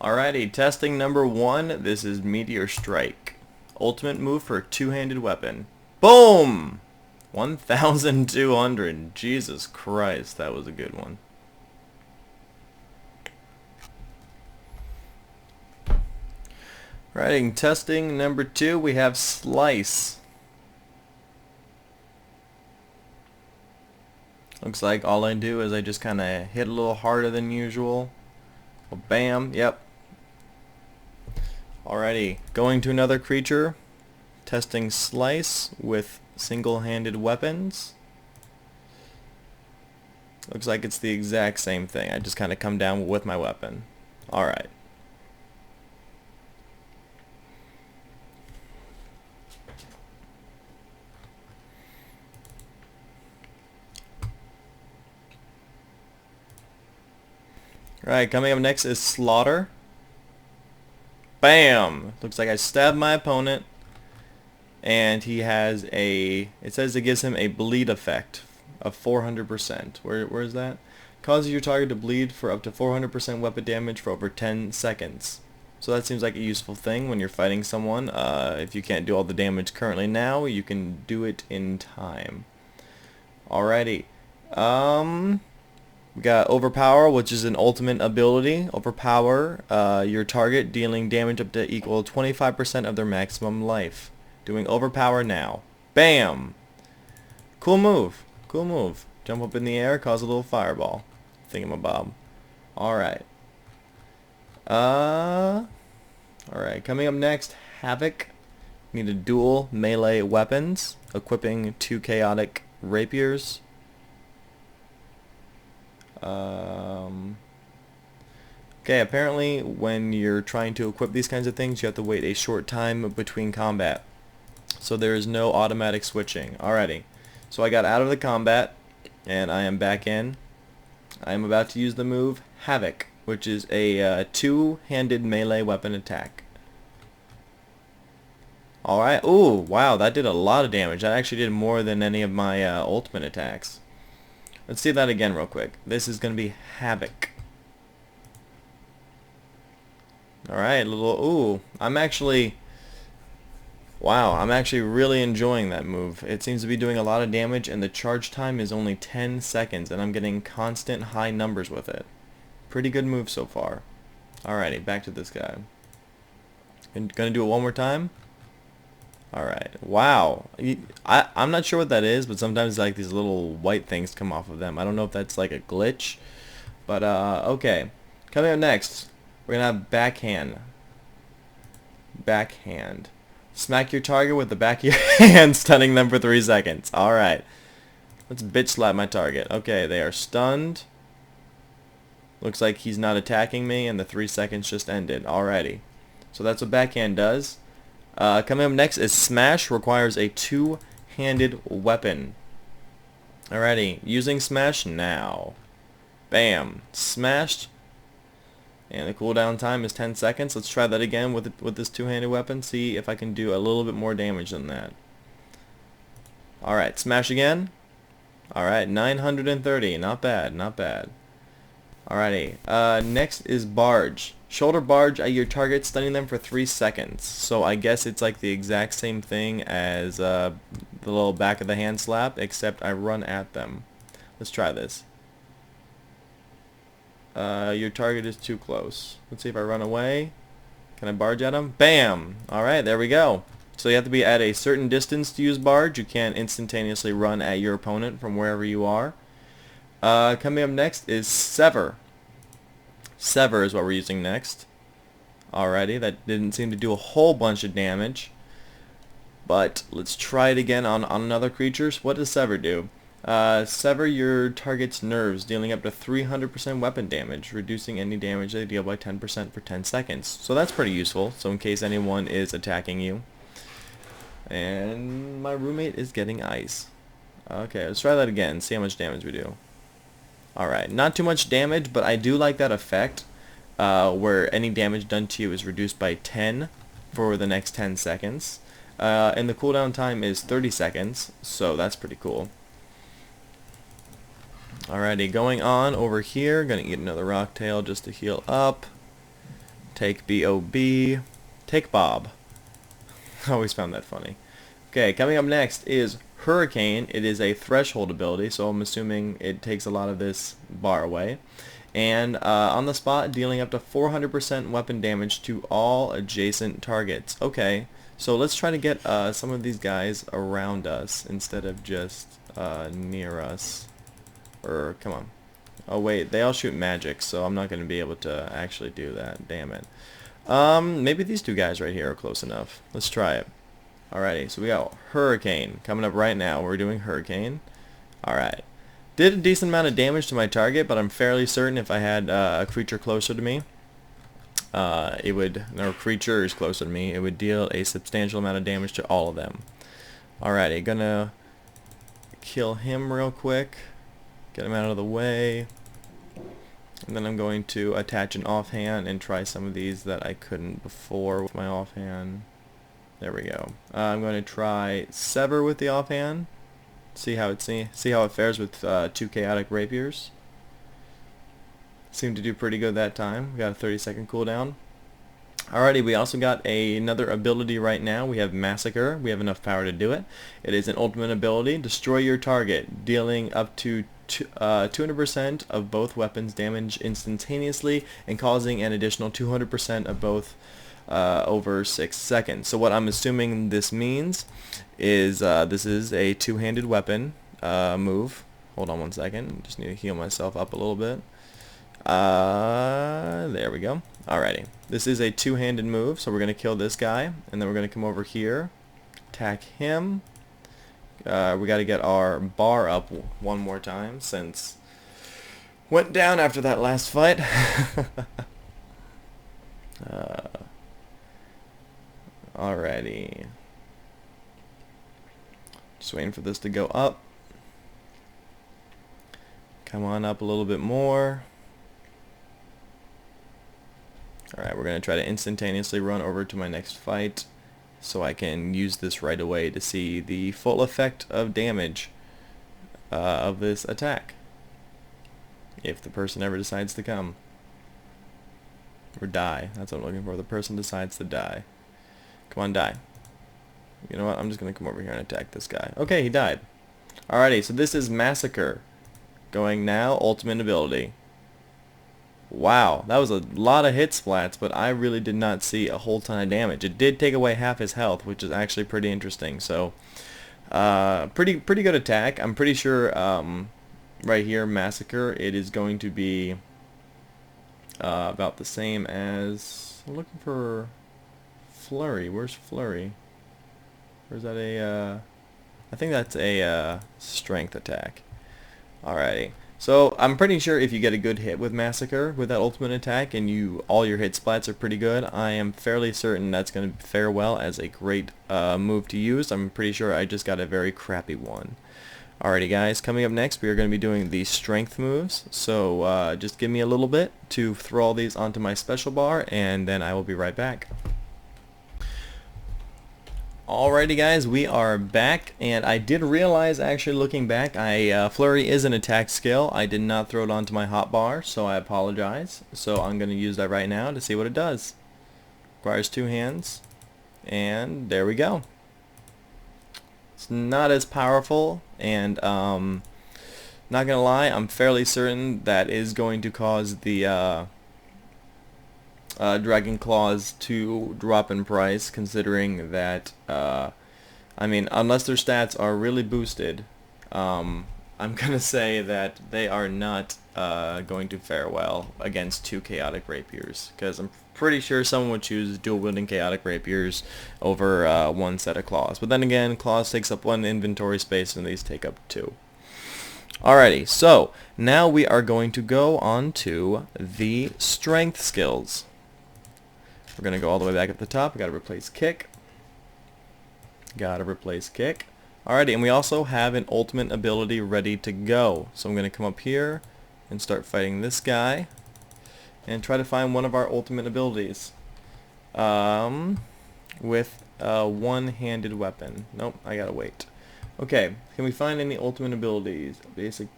Alrighty, testing number 1. This is Meteor Strike. Ultimate move for a two-handed weapon. Boom! 1,200. Jesus Christ, that was a good one. Writing testing number 2, we have Slice. Looks like all I do is I just kind of hit a little harder than usual. Well, bam, yep. Alrighty, going to another creature. Testing Slice with single-handed weapons. Looks like it's the exact same thing. I just kind of come down with my weapon. Alright. Alright, coming up next is Slaughter. Bam! Looks like I stabbed my opponent, and he has a, it says it gives him a bleed effect of 400%. Where is that? Causes your target to bleed for up to 400% weapon damage for over 10 seconds. So that seems like a useful thing when you're fighting someone. If you can't do all the damage currently now, you can do it in time. Alrighty. We got Overpower, which is an ultimate ability. Overpower your target, dealing damage up to equal 25% of their maximum life. Doing Overpower now. Bam! Cool move. Cool move. Jump up in the air, cause a little fireball. Thingamabob. Alright. Alright, coming up next, Havoc. Need a dual melee weapons. Equipping 2 chaotic rapiers. Okay, apparently when you're trying to equip these kinds of things, you have to wait a short time between combat. So there is no automatic switching. Alrighty. So I got out of the combat, and I am back in. I am about to use the move Havoc, which is a two-handed melee weapon attack. Alright. Ooh, wow, that did a lot of damage. That actually did more than any of my ultimate attacks. Let's see that again real quick. This is going to be Havoc. Alright, ooh, I'm actually really enjoying that move. It seems to be doing a lot of damage, and the charge time is only 10 seconds, and I'm getting constant high numbers with it. Pretty good move so far. Alrighty, back to this guy. Gonna do it one more time? Alright, wow. I'm not sure what that is, but sometimes like these little white things come off of them. I don't know if that's like a glitch, but okay. Coming up next, we're gonna have Backhand. Backhand. Smack your target with the back of your hand, stunning them for 3 seconds. Alright. Let's bitch slap my target. Okay, they are stunned. Looks like he's not attacking me, and the 3 seconds just ended. Alrighty. So that's what Backhand does. Coming up next is Smash. Requires a two-handed weapon. Alrighty. Using Smash now. Bam. Smashed. And the cooldown time is 10 seconds. Let's try that again with this two-handed weapon. See if I can do a little bit more damage than that. Alright, smash again. Alright, 930. Not bad, not bad. Alrighty, next is Barge. Shoulder barge at your target, stunning them for 3 seconds. So I guess it's like the exact same thing as the little back of the hand slap, except I run at them. Let's try this. Your target is too close. Let's see if I run away. Can I barge at him? Bam! Alright, there we go. So you have to be at a certain distance to use barge. You can't instantaneously run at your opponent from wherever you are. Coming up next is Sever. Sever is what we're using next. Alrighty, that didn't seem to do a whole bunch of damage. But let's try it again on another creature. So what does Sever do? Sever your target's nerves, dealing up to 300% weapon damage, reducing any damage they deal by 10% for 10 seconds. So that's pretty useful, so in case anyone is attacking you. And my roommate is getting ice. Okay, let's try that again, see how much damage we do. Alright, not too much damage, but I do like that effect, where any damage done to you is reduced by 10 for the next 10 seconds. And the cooldown time is 30 seconds, so that's pretty cool. Alrighty, going on over here, gonna eat another rock tail just to heal up. Take B-O-B. Take Bob. I always found that funny. Okay, coming up next is Hurricane. It is a threshold ability, so I'm assuming it takes a lot of this bar away. And on the spot, dealing up to 400% weapon damage to all adjacent targets. Okay, so let's try to get some of these guys around us instead of just near us. Or, come on. Oh wait, they all shoot magic, so I'm not going to be able to actually do that. Damn it. Maybe these two guys right here are close enough. Let's try it. Alrighty, so we got Hurricane coming up right now. We're doing Hurricane. Alright. Did a decent amount of damage to my target, but I'm fairly certain if I had a creature closer to me, or creatures closer to me, it would deal a substantial amount of damage to all of them. Alrighty, gonna kill him real quick. Get him out of the way. And then I'm going to attach an offhand and try some of these that I couldn't before with my offhand. There we go. I'm going to try Sever with the offhand. See how it fares with 2 chaotic rapiers. Seemed to do pretty good that time. We got a 30-second cooldown. Alrighty, we also got another ability right now. We have Massacre. We have enough power to do it. It is an ultimate ability. Destroy your target, dealing up to 200% of both weapons damage instantaneously and causing an additional 200% of both over 6 seconds. So what I'm assuming this means is this is a two-handed weapon move. Hold on one second. Just need to heal myself up a little bit. There we go. Alrighty. This is a two-handed move, so we're going to kill this guy, and then we're going to come over here, attack him. We got to get our bar up one more time, since went down after that last fight. Alrighty. Just waiting for this to go up. Come on up a little bit more. Alright, we're going to try to instantaneously run over to my next fight so I can use this right away to see the full effect of damage of this attack. If the person ever decides to come. Or die. That's what I'm looking for. The person decides to die. Come on, die. You know what? I'm just going to come over here and attack this guy. Okay, he died. Alrighty, so this is Massacre. Going now, ultimate ability. Wow, that was a lot of hit splats, but I really did not see a whole ton of damage. It did take away half his health, which is actually pretty interesting. So, pretty good attack. I'm pretty sure right here, Massacre, it is going to be about the same as... I'm looking for Flurry. Where's Flurry? Or is that a... I think that's a strength attack. Alrighty. So I'm pretty sure if you get a good hit with Massacre with that ultimate attack and all your hit splats are pretty good, I am fairly certain that's going to fare well as a great move to use. I'm pretty sure I just got a very crappy one. Alrighty guys, coming up next we are going to be doing the strength moves. So just give me a little bit to throw all these onto my special bar and then I will be right back. Alrighty guys, we are back, and I did realize, actually looking back, Flurry is an attack skill. I did not throw it onto my hotbar, so I apologize. So I'm going to use that right now to see what it does. Requires 2 hands, and there we go. It's not as powerful, and not gonna lie, I'm fairly certain that is going to cause the Dragon Claws to drop in price, considering that, I mean, unless their stats are really boosted, I'm gonna say that they are not going to fare well against 2 chaotic rapiers, because I'm pretty sure someone would choose dual wielding chaotic rapiers over 1 set of claws. But then again, claws takes up 1 inventory space and these take up 2. Alrighty, so now we are going to go on to the strength skills. We're going to go all the way back at the top. We got to replace kick. Got to replace kick. Alrighty, and we also have an ultimate ability ready to go. So I'm going to come up here and start fighting this guy and try to find one of our ultimate abilities with a one-handed weapon. Nope, I gotta wait. Okay, can we find any ultimate abilities? Basic.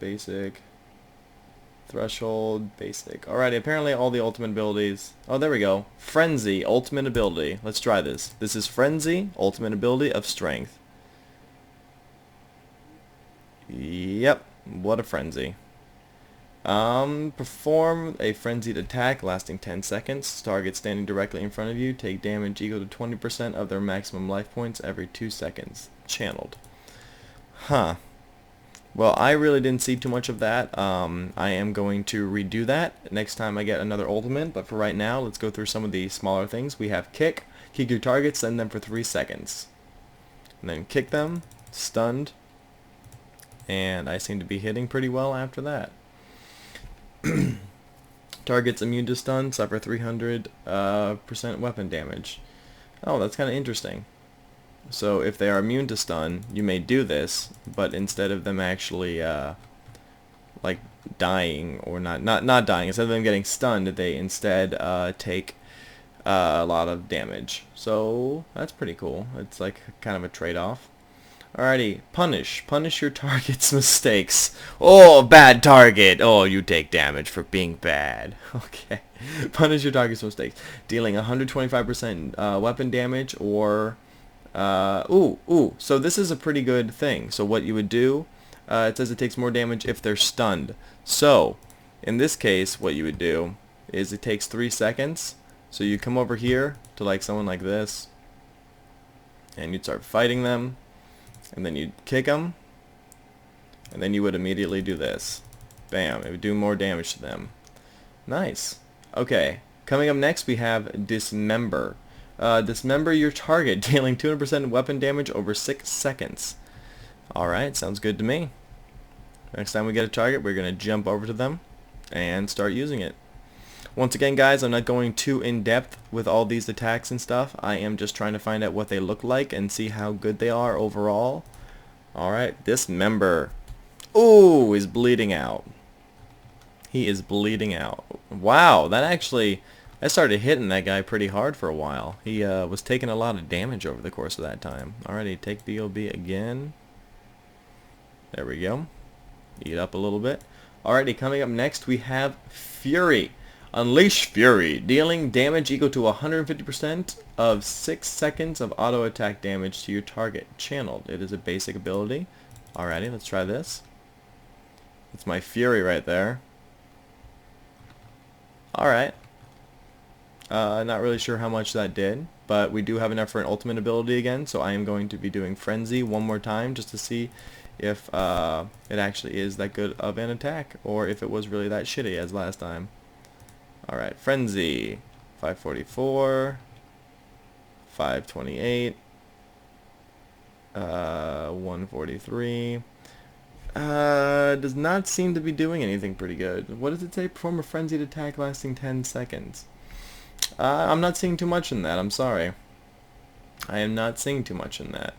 Threshold, basic. Alrighty, apparently all the ultimate abilities. Oh, there we go. Frenzy, ultimate ability. Let's try this. This is Frenzy, ultimate ability of strength. Yep, what a frenzy. Perform a frenzied attack lasting 10 seconds. Target standing directly in front of you take damage equal to 20% of their maximum life points every 2 seconds. Channeled. Huh. Well, I really didn't see too much of that. I am going to redo that next time I get another ultimate, but for right now, let's go through some of the smaller things. We have kick. Kick your targets, send them for 3 seconds. And then kick them, stunned, and I seem to be hitting pretty well after that. Targets immune to stun suffer 300% weapon damage. Oh, that's kind of interesting. So if they are immune to stun, you may do this, but instead of them actually like dying or not dying, instead of them getting stunned, they instead take a lot of damage. So that's pretty cool. It's like kind of a trade-off. Alrighty, punish. Punish your target's mistakes. Oh, bad target. Oh, you take damage for being bad. Okay. Punish your target's mistakes. Dealing 125% weapon damage or... So this is a pretty good thing. So what you would do, it says it takes more damage if they're stunned. So, in this case, what you would do is it takes 3 seconds. So you come over here to like someone like this, and you'd start fighting them. And then you'd kick them, and then you would immediately do this. Bam, it would do more damage to them. Nice. Okay, coming up next we have Dismember. Dismember your target, dealing 200% weapon damage over 6 seconds. Alright, sounds good to me. Next time we get a target, we're going to jump over to them and start using it. Once again, guys, I'm not going too in-depth with all these attacks and stuff. I am just trying to find out what they look like and see how good they are overall. Alright, Dismember. Ooh, he's bleeding out. He is bleeding out. Wow, that actually... I started hitting that guy pretty hard for a while. He was taking a lot of damage over the course of that time. Alrighty, take B.O.B. again. There we go. Eat up a little bit. Alrighty, coming up next we have Fury. Unleash Fury, dealing damage equal to 150% of 6 seconds of auto attack damage to your target. Channeled. It is a basic ability. Alrighty, let's try this. It's my Fury right there. Alright. Not really sure how much that did, but we do have enough for an ultimate ability again, so I am going to be doing Frenzy one more time just to see if it actually is that good of an attack, or if it was really that shitty as last time. Alright, Frenzy. 544. 528. 143. Does not seem to be doing anything pretty good. What does it say? Perform a frenzied attack lasting 10 seconds. I'm not seeing too much in that. I'm sorry. I am not seeing too much in that.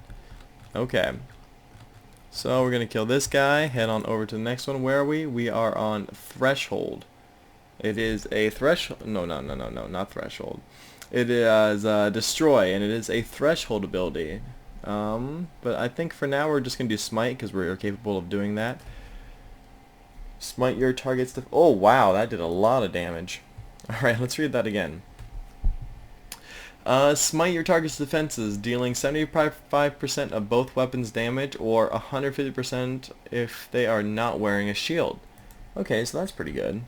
Okay. So we're going to kill this guy. Head on over to the next one. Where are we? We are on Threshold. It is a threshold. No, not Threshold. It is Destroy, and it is a Threshold ability. But I think for now we're just going to do Smite because we're capable of doing that. Smite your target's... Oh, wow, that did a lot of damage. Alright, let's read that again. Smite your target's defenses, dealing 75% of both weapons damage or 150% if they are not wearing a shield. Okay, so that's pretty good.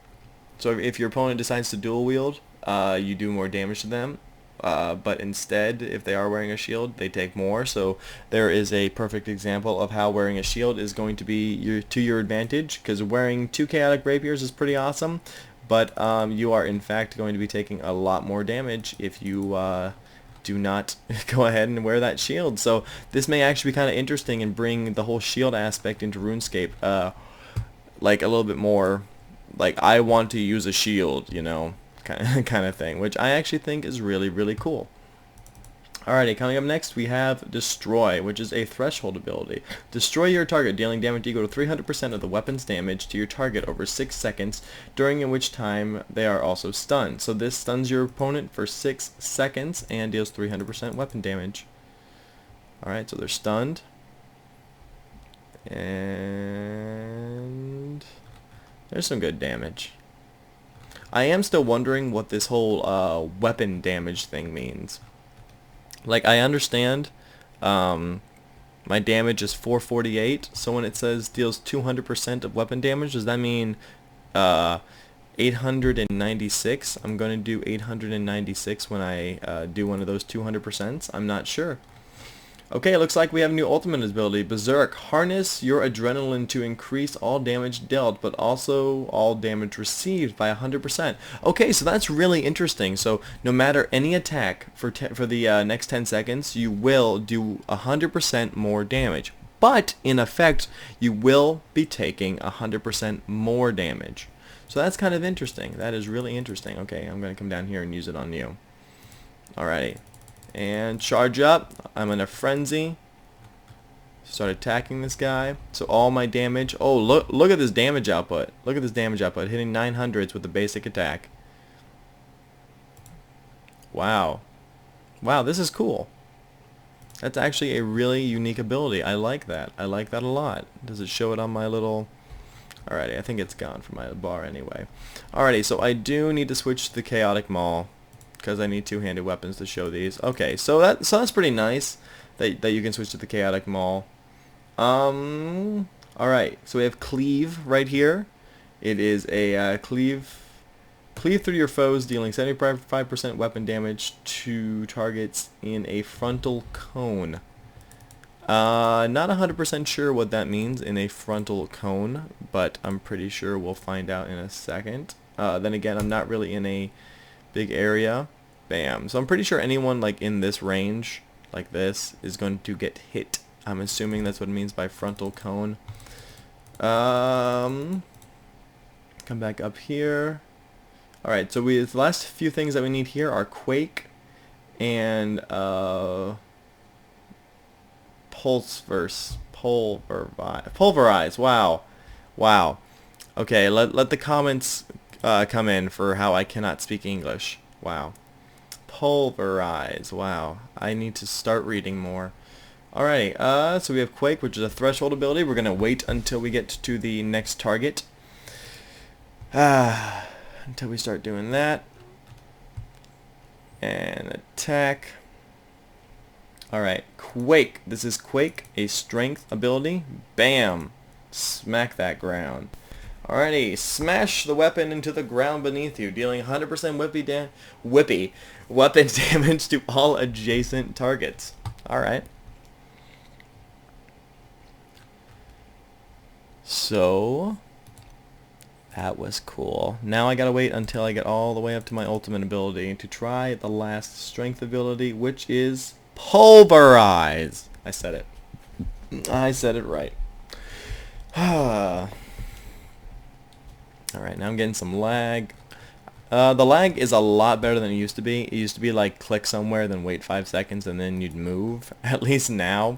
So if your opponent decides to dual wield, you do more damage to them. But instead, if they are wearing a shield, they take more. So there is a perfect example of how wearing a shield is going to be to your advantage, because wearing 2 chaotic rapiers is pretty awesome. But you are in fact going to be taking a lot more damage if you do not go ahead and wear that shield. So this may actually be kind of interesting and bring the whole shield aspect into RuneScape, like a little bit more. Like, I want to use a shield, you know, kind of thing, which I actually think is really, really cool. Alrighty, coming up next we have Destroy, which is a Threshold ability. Destroy your target, dealing damage equal to 300% of the weapon's damage to your target over 6 seconds, during which time they are also stunned. So this stuns your opponent for 6 seconds and deals 300% weapon damage. Alright, so they're stunned. And... There's some good damage. I am still wondering what this whole weapon damage thing means. Like, I understand my damage is 448, so when it says deals 200% of weapon damage, does that mean 896? I'm going to do 896 when I do one of those 200%. I'm not sure. Okay, it looks like we have a new ultimate ability, Berserk. Harness your adrenaline to increase all damage dealt, but also all damage received by 100%. Okay, so that's really interesting. So no matter any attack for the next 10 seconds, you will do 100% more damage. But in effect, you will be taking 100% more damage. So that's kind of interesting. That is really interesting. Okay, I'm going to come down here and use it on you. Alrighty. And charge up. I'm in a frenzy. Start attacking this guy. So all my damage. Oh, look at this damage output. Look at this damage output. Hitting 900s with the basic attack. Wow. Wow, this is cool. That's actually a really unique ability. I like that. I like that a lot. Does it show it on my little... Alrighty, I think it's gone from my bar anyway. Alrighty, so I do need to switch to the Chaotic Maul, because I need two-handed weapons to show these. Okay, so that's pretty nice that you can switch to the Chaotic Maul. Alright, so we have Cleave right here. It is a cleave through your foes, dealing 75% weapon damage to targets in a frontal cone. Not 100% sure what that means in a frontal cone, but I'm pretty sure we'll find out in a second. Then again, I'm not really in a big area. Bam. So I'm pretty sure anyone like in this range, like this, is going to get hit. I'm assuming that's what it means by frontal cone. Come back up here. Alright, so the last few things that we need here are Quake and Pulverize. Wow. Wow. Okay, let the comments come in for how I cannot speak English. Wow. Pulverize. Wow. I need to start reading more. Alrighty, so we have Quake, which is a threshold ability. We're going to wait until we get to the next target. Until we start doing that. And attack. Alright, Quake. This is Quake, a strength ability. Bam! Smack that ground. Alrighty, smash the weapon into the ground beneath you, dealing 100% weapon damage to all adjacent targets. Alright. So, that was cool. Now I gotta wait until I get all the way up to my ultimate ability to try the last strength ability, which is Pulverize. I said it. I said it right. Alright, now I'm getting some lag. The lag is a lot better than it used to be. It used to be like click somewhere, then wait 5 seconds, and then you'd move. At least now,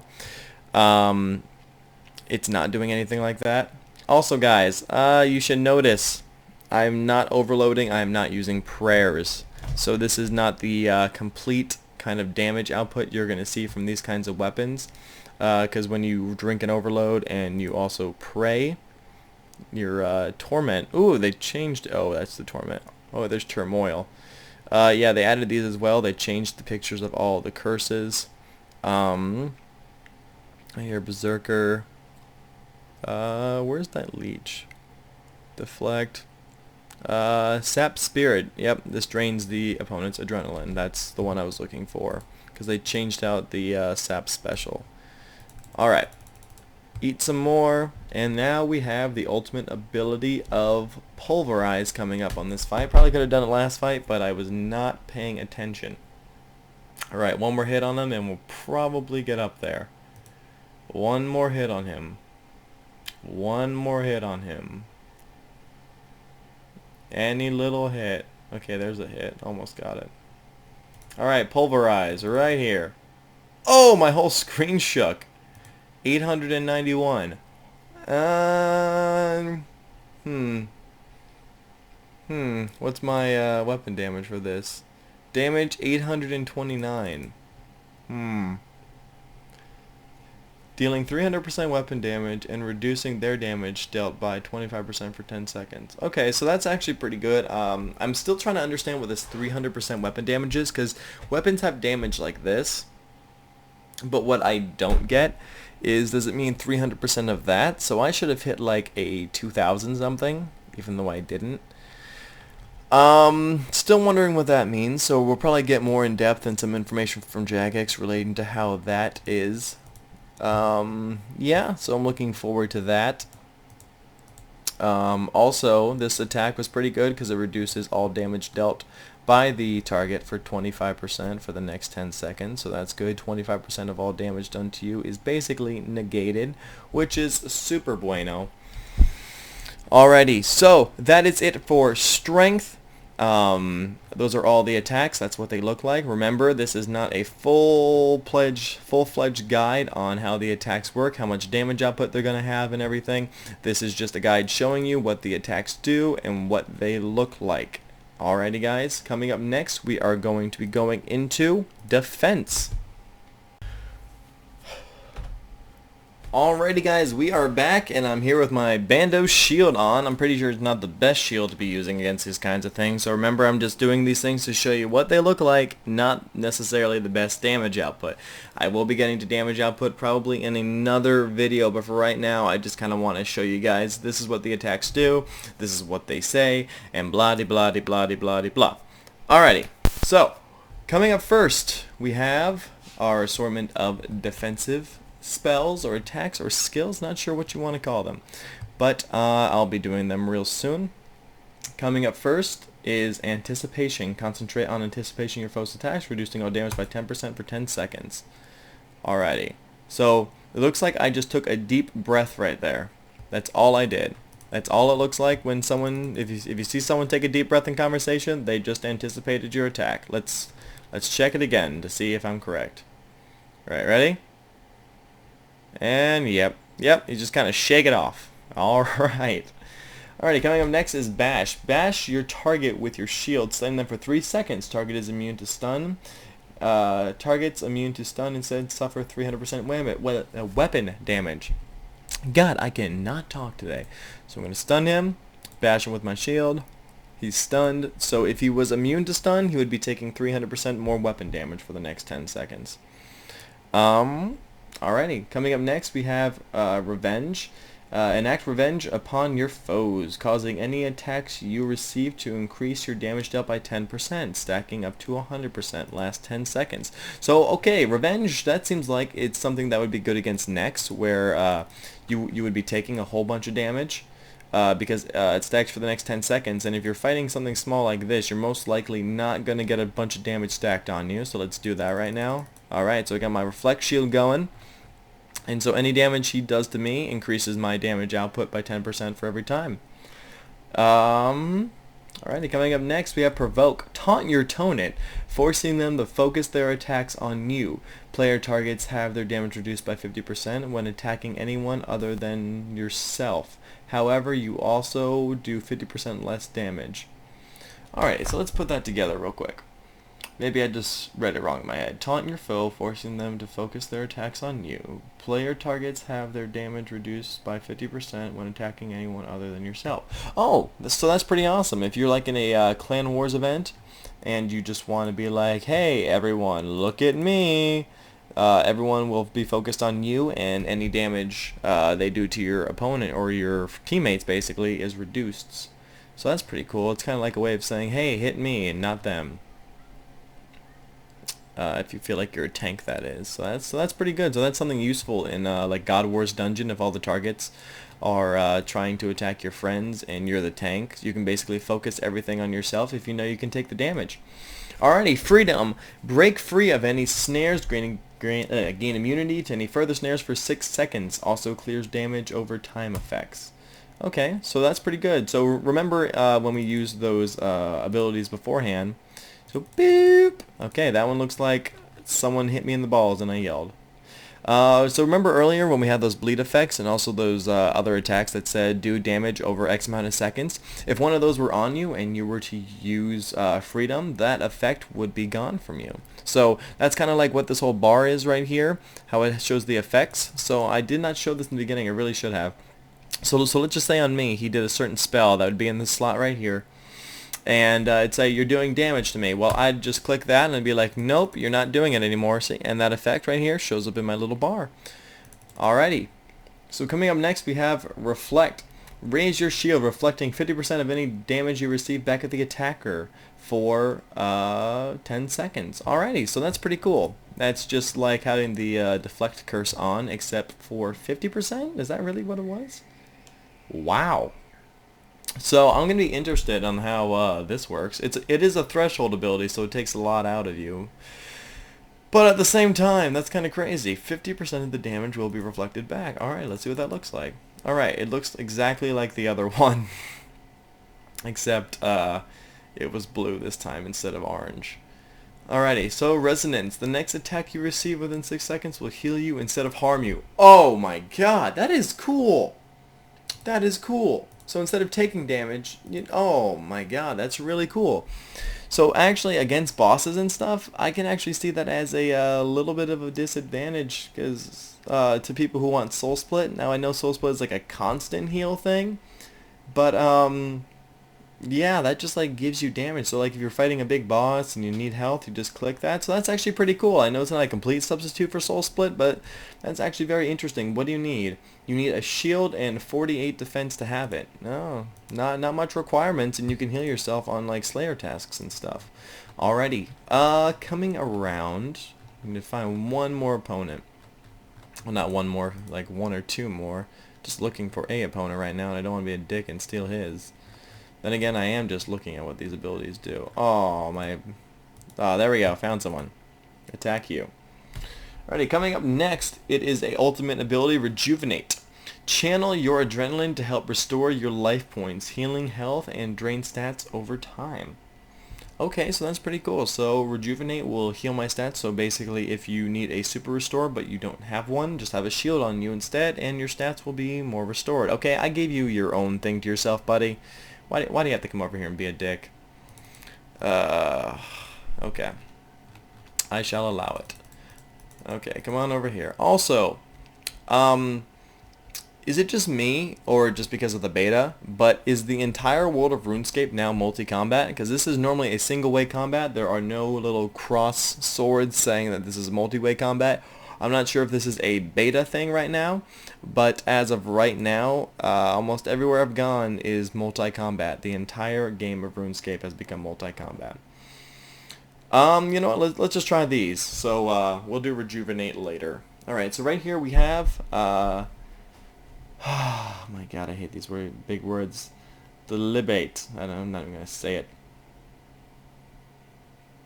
it's not doing anything like that. Also, guys, you should notice I'm not overloading. I'm not using prayers. So this is not the complete kind of damage output you're going to see from these kinds of weapons. Because when you drink an overload and you also pray, your torment. Ooh, they changed. Oh, that's the torment. Oh, there's turmoil. Yeah, they added these as well. They changed the pictures of all the curses. I hear Berserker. Where's that leech? Deflect. Sap Spirit. Yep, this drains the opponent's adrenaline. That's the one I was looking for, because they changed out the Sap special. Alright. Eat some more, and now we have the ultimate ability of Pulverize coming up on this fight. Probably could have done it last fight, but I was not paying attention. Alright, one more hit on him, and we'll probably get up there. One more hit on him. One more hit on him. Any little hit. Okay, there's a hit. Almost got it. Alright, Pulverize right here. Oh, my whole screen shook. 891. What's my weapon damage for this? Damage 829. dealing 300% weapon damage and reducing their damage dealt by 25% for 10 seconds. Okay, so that's actually pretty good. I'm still trying to understand what this 300% weapon damage is, because weapons have damage like this, but what I don't get is, does it mean 300% of that? So I should have hit like a 2000 something, even though I didn't. Still wondering what that means, so we'll probably get more in depth and some information from Jagex relating to how that is. Yeah, so I'm looking forward to that. Also, this attack was pretty good because it reduces all damage dealt by the target for 25% for the next 10 seconds, so that's good. 25% of all damage done to you is basically negated, which is super bueno. Alrighty, so that is it for strength. Those are all the attacks. That's what they look like. Remember, this is not a full-fledged guide on how the attacks work, how much damage output they're going to have and everything. This is just a guide showing you what the attacks do and what they look like. Alrighty guys, coming up next we are going to be going into defense. Alrighty guys, we are back and I'm here with my Bando shield on. I'm pretty sure it's not the best shield to be using against these kinds of things. So remember, I'm just doing these things to show you what they look like, not necessarily the best damage output. I will be getting to damage output probably in another video, but for right now I just kind of want to show you guys this is what the attacks do, this is what they say, and blah de blah de blah de blah de blah. Alrighty, so coming up first we have our assortment of defensive spells or attacks or skills, not sure what you want to call them, but I'll be doing them real soon. Coming up first is anticipation. Concentrate on anticipation your foe's attacks, reducing all damage by 10% for 10 seconds. Alrighty, so it looks like I just took a deep breath right there. That's all I did. That's all it looks like when someone, if you see someone take a deep breath in conversation, they just anticipated your attack. Let's check it again to see if I'm correct. Alright, ready? And yep, you just kind of shake it off. Alright. Alrighty, coming up next is Bash. Bash your target with your shield, slaying them for 3 seconds. Target is immune to stun. Targets immune to stun instead suffer 300% weapon damage. God, I cannot talk today. So I'm going to stun him, bash him with my shield. He's stunned, so if he was immune to stun, he would be taking 300% more weapon damage for the next 10 seconds. Alrighty, coming up next we have Revenge. Enact revenge upon your foes, causing any attacks you receive to increase your damage dealt by 10%, stacking up to 100%, last 10 seconds. So, okay, Revenge, that seems like it's something that would be good against Nex, where you would be taking a whole bunch of damage, because it stacks for the next 10 seconds, and if you're fighting something small like this, you're most likely not going to get a bunch of damage stacked on you, so let's do that right now. Alright, so I got my Reflect Shield going. And so any damage he does to me increases my damage output by 10% for every time. Alrighty, coming up next we have Provoke. Taunt your opponent, forcing them to focus their attacks on you. Player targets have their damage reduced by 50% when attacking anyone other than yourself. However, you also do 50% less damage. Alright, so let's put that together real quick. Maybe I just read it wrong in my head. Taunt your foe, forcing them to focus their attacks on you. Player targets have their damage reduced by 50% when attacking anyone other than yourself. Oh, so that's pretty awesome. If you're like in a Clan Wars event, and you just want to be like, hey everyone, look at me. Everyone will be focused on you, and any damage they do to your opponent or your teammates basically is reduced. So that's pretty cool. It's kind of like a way of saying, hey, hit me and not them. If you feel like you're a tank, that is. So that's pretty good. So that's something useful in like God Wars Dungeon. If all the targets are trying to attack your friends and you're the tank, you can basically focus everything on yourself if you know you can take the damage. Alrighty, Freedom. Break free of any snares, gain immunity to any further snares for 6 seconds. Also clears damage over time effects. Okay, so that's pretty good. So remember when we used those abilities beforehand. So, boop. Okay, that one looks like someone hit me in the balls and I yelled. So remember earlier when we had those bleed effects and also those other attacks that said do damage over X amount of seconds? If one of those were on you and you were to use freedom, that effect would be gone from you. So that's kind of like what this whole bar is right here, how it shows the effects. So I did not show this in the beginning. I really should have. So let's just say on me, he did a certain spell that would be in this slot right here. And it'd say you're doing damage to me. Well, I'd just click that and I'd be like, nope, you're not doing it anymore. See, and that effect right here shows up in my little bar. Alrighty. So coming up next, we have Reflect. Raise your shield, reflecting 50% of any damage you receive back at the attacker for 10 seconds. Alrighty, so that's pretty cool. That's just like having the deflect curse on, except for 50%? Is that really what it was? Wow. So I'm going to be interested on how this works. It is a threshold ability, so it takes a lot out of you. But at the same time, that's kind of crazy. 50% of the damage will be reflected back. Alright, let's see what that looks like. Alright, it looks exactly like the other one. Except it was blue this time instead of orange. Alrighty, so Resonance. The next attack you receive within 6 seconds will heal you instead of harm you. Oh my god, that is cool! That is cool. So instead of taking damage, oh my god, that's really cool. So actually against bosses and stuff, I can actually see that as a little bit of a disadvantage because to people who want Soul Split. Now I know Soul Split is like a constant heal thing, but yeah, that just like gives you damage. So like if you're fighting a big boss and you need health, you just click that. So that's actually pretty cool. I know it's not a complete substitute for Soul Split, but that's actually very interesting. What do you need? You need a shield and 48 defense to have it. No, not much requirements, and you can heal yourself on like Slayer tasks and stuff. Alrighty, coming around, I'm gonna find one more opponent. Well, not one more, like one or two more. Just looking for a opponent right now, and I don't want to be a dick and steal his. Then again, I am just looking at what these abilities do. Oh, my... Oh, there we go. Found someone. Attack you. Alrighty, coming up next, it is a ultimate ability, Rejuvenate. Channel your adrenaline to help restore your life points, healing health, and drain stats over time. Okay, so that's pretty cool. So Rejuvenate will heal my stats. So basically, if you need a super restore but you don't have one, just have a shield on you instead, and your stats will be more restored. Okay, I gave you your own thing to yourself, buddy. Why do you have to come over here and be a dick? Okay. I shall allow it. Okay, come on over here. Also, is it just me, or just because of the beta, but is the entire world of RuneScape now multi-combat? Because this is normally a single-way combat. There are no little cross swords saying that this is multi-way combat. I'm not sure if this is a beta thing right now, but as of right now, almost everywhere I've gone is multi-combat. The entire game of RuneScape has become multi-combat. You know what, let's just try these. So we'll do Rejuvenate later. Alright, so right here we have, oh my god, I hate these big words. Delibate. I'm not even going to say it.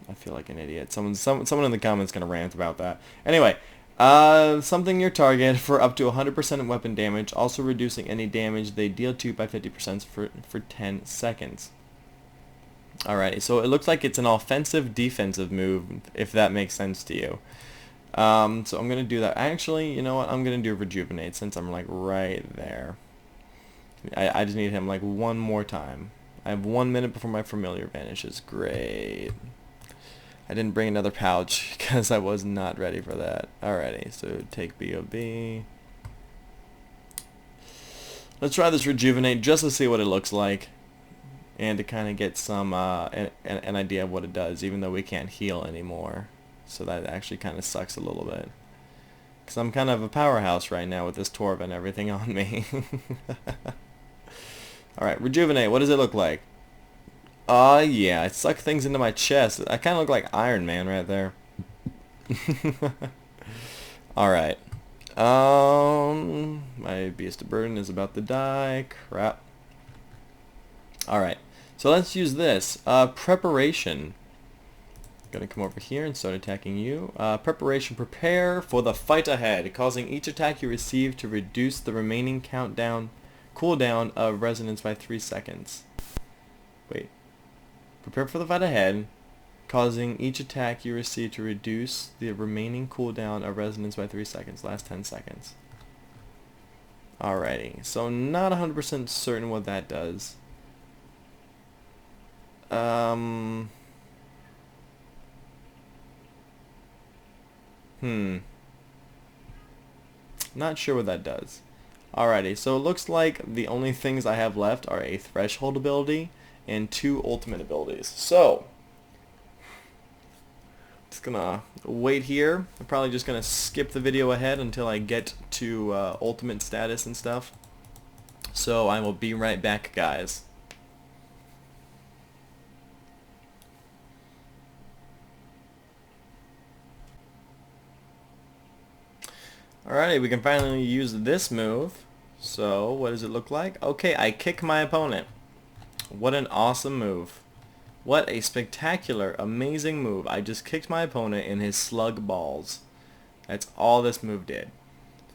I feel like an idiot. Someone in the comments going to rant about that. Anyway, something your target for up to 100% of weapon damage, also reducing any damage they deal to by 50% for 10 seconds. Alrighty, so it looks like it's an offensive defensive move, if that makes sense to you. So I'm going to do that. Actually, you know what? I'm going to do Rejuvenate since I'm like right there. I just need him like one more time. I have 1 minute before my familiar vanishes. Great. I didn't bring another pouch because I was not ready for that. Alrighty, so take BOB. Let's try this Rejuvenate just to see what it looks like, and to kind of get some an idea of what it does, even though we can't heal anymore. So that actually kind of sucks a little bit, because I'm kind of a powerhouse right now with this Torb and everything on me. Alright, Rejuvenate, what does it look like? Yeah, I suck things into my chest. I kind of look like Iron Man right there. Alright. My Beast of Burden is about to die. Crap. Alright, so let's use this. Preparation. Gonna come over here and start attacking you. Preparation. Prepare for the fight ahead, causing each attack you receive to reduce the remaining cooldown of resonance by 3 seconds. Wait. Prepare for the fight ahead. causing each attack you receive to reduce the remaining cooldown of resonance by 3 seconds, last 10 seconds. Alrighty, so not 100% certain what that does. Not sure what that does. Alrighty, so it looks like the only things I have left are a threshold ability and 2 ultimate abilities. So, just gonna wait here. I'm probably just gonna skip the video ahead until I get to ultimate status and stuff. So I will be right back, guys. Alrighty, we can finally use this move. So, what does it look like? Okay, I kick my opponent. What an awesome move. What a spectacular, amazing move. I just kicked my opponent in his slug balls. That's all this move did.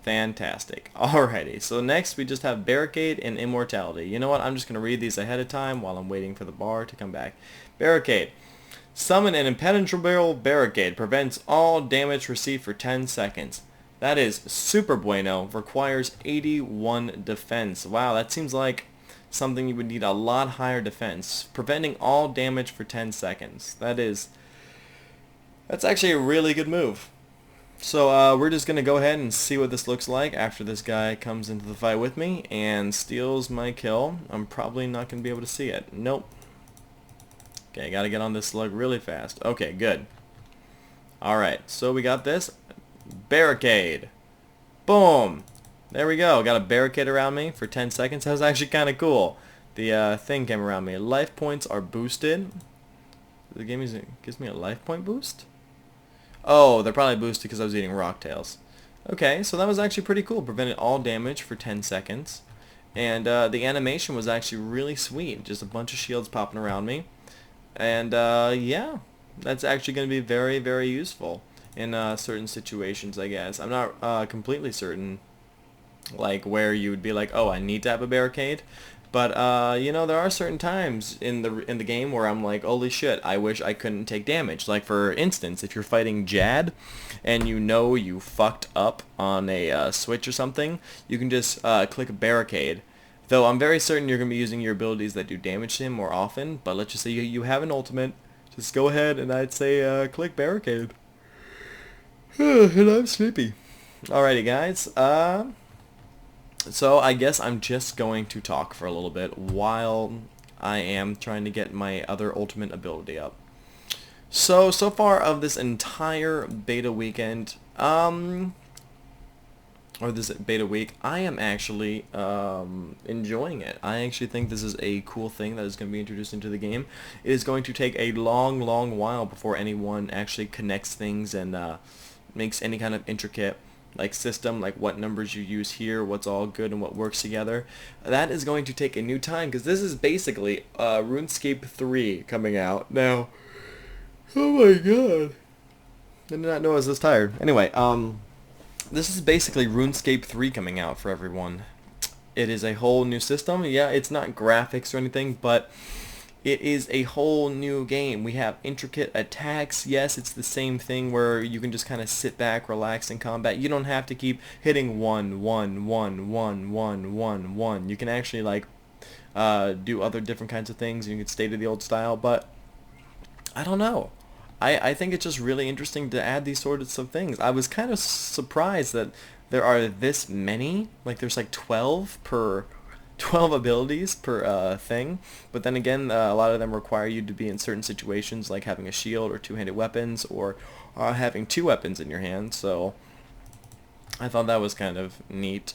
Fantastic. Alrighty, so next we just have Barricade and Immortality. You know what, I'm just going to read these ahead of time while I'm waiting for the bar to come back. Barricade. Summon an impenetrable barricade. Prevents all damage received for 10 seconds. That is super bueno. Requires 81 defense. Wow, that seems like something you would need a lot higher defense. Preventing all damage for 10 seconds. That's actually a really good move. So we're just going to go ahead and see what this looks like after this guy comes into the fight with me and steals my kill. I'm probably not going to be able to see it. Nope. Okay, got to get on this slug really fast. Okay, good. Alright, so we got this. Barricade. Boom. There we go. Got a barricade around me for 10 seconds. That was actually kind of cool. The thing came around me. Life points are boosted. The game gives me a life point boost? Oh, they're probably boosted because I was eating rocktails. Okay, so that was actually pretty cool. Prevented all damage for 10 seconds. And the animation was actually really sweet. Just a bunch of shields popping around me. And yeah, that's actually going to be very, very useful in certain situations, I guess. I'm not completely certain, like, where you would be like, oh, I need to have a barricade. But you know, there are certain times in the game where I'm like, holy shit, I wish I couldn't take damage. Like, for instance, if you're fighting Jad and you know you fucked up on a switch or something, you can just click a barricade. Though I'm very certain you're going to be using your abilities that do damage to him more often. But let's just say you have an ultimate. Just go ahead and I'd say click barricade. And I'm sleepy. Alrighty, guys. So I guess I'm just going to talk for a little bit while I am trying to get my other ultimate ability up. So far of this entire beta weekend, or this beta week, I am actually enjoying it. I actually think this is a cool thing that is going to be introduced into the game. It is going to take a long, long while before anyone actually connects things and makes any kind of intricate system, like what numbers you use here, what's all good and what works together. That is going to take a new time, because this is basically RuneScape 3 coming out. Now, oh my god, I did not know I was this tired. Anyway, this is basically RuneScape 3 coming out for everyone. It is a whole new system. Yeah, it's not graphics or anything, but it is a whole new game. We have intricate attacks. Yes, it's the same thing where you can just kind of sit back, relax in combat. You don't have to keep hitting 1, 1, 1, 1, 1, 1, 1. You can actually do other different kinds of things. You can stay to the old style, but I don't know. I think it's just really interesting to add these sorts of things. I was kind of surprised that there are this many. Like, there's like 12 abilities per thing, but then again, a lot of them require you to be in certain situations, like having a shield or two-handed weapons, or having 2 weapons in your hand. So I thought that was kind of neat.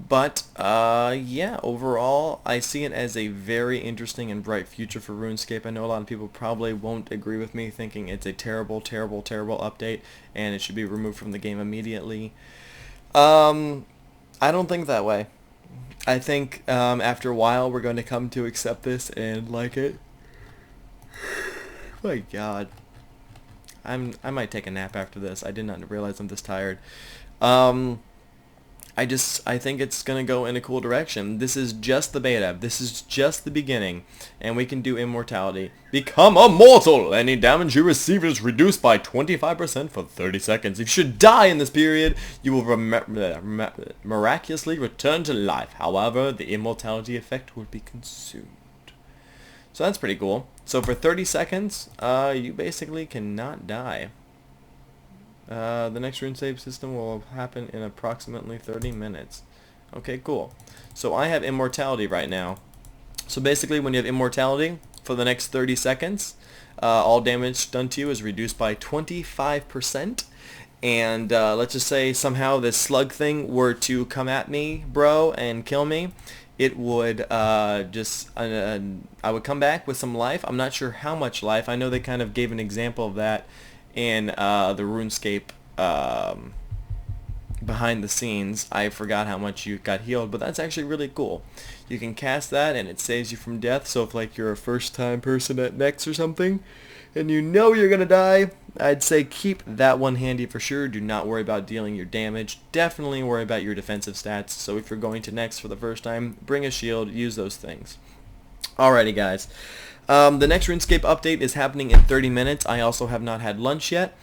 But yeah, overall, I see it as a very interesting and bright future for RuneScape. I know a lot of people probably won't agree with me, thinking it's a terrible, terrible, terrible update and it should be removed from the game immediately. I don't think that way. I think after a while we're going to come to accept this and like it. My god. I might take a nap after this. I did not realize I'm this tired. I think it's going to go in a cool direction. This is just the beta. This is just the beginning. And we can do immortality. Become immortal! Any damage you receive is reduced by 25% for 30 seconds. If you should die in this period, you will miraculously return to life. However, the immortality effect will be consumed. So that's pretty cool. So for 30 seconds, you basically cannot die. The next RuneScape system will happen in approximately 30 minutes. Okay, cool. So I have immortality right now. So basically when you have immortality for the next 30 seconds, all damage done to you is reduced by 25%. And let's just say somehow this slug thing were to come at me, bro, and kill me. It would I would come back with some life. I'm not sure how much life. I know they kind of gave an example of that in the RuneScape behind the scenes. I forgot how much you got healed, but that's actually really cool. You can cast that and it saves you from death. So if like you're a first time person at Nex or something and you know you're gonna die, I'd say keep that one handy for sure. Do not worry about dealing your damage. Definitely worry about your defensive stats. So if you're going to Nex for the first time, bring a shield, use those things. Alrighty guys. The next RuneScape update is happening in 30 minutes. I also have not had lunch yet.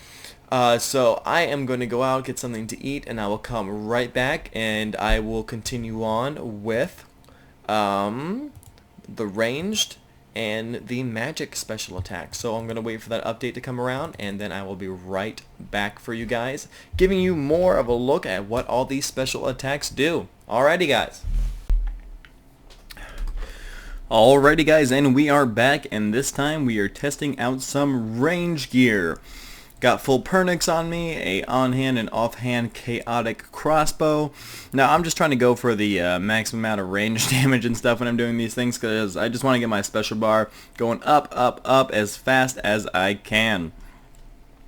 So I am going to go out, get something to eat, and I will come right back, and I will continue on with the ranged and the magic special attack. So I'm going to wait for that update to come around, and then I will be right back for you guys, giving you more of a look at what all these special attacks do. Alrighty guys. Alrighty guys, and we are back, and this time we are testing out some range gear. Got full Pernix on me, a on-hand and off-hand chaotic crossbow. Now I'm just trying to go for the maximum amount of range damage and stuff when I'm doing these things, because I just want to get my special bar going up, up, up as fast as I can.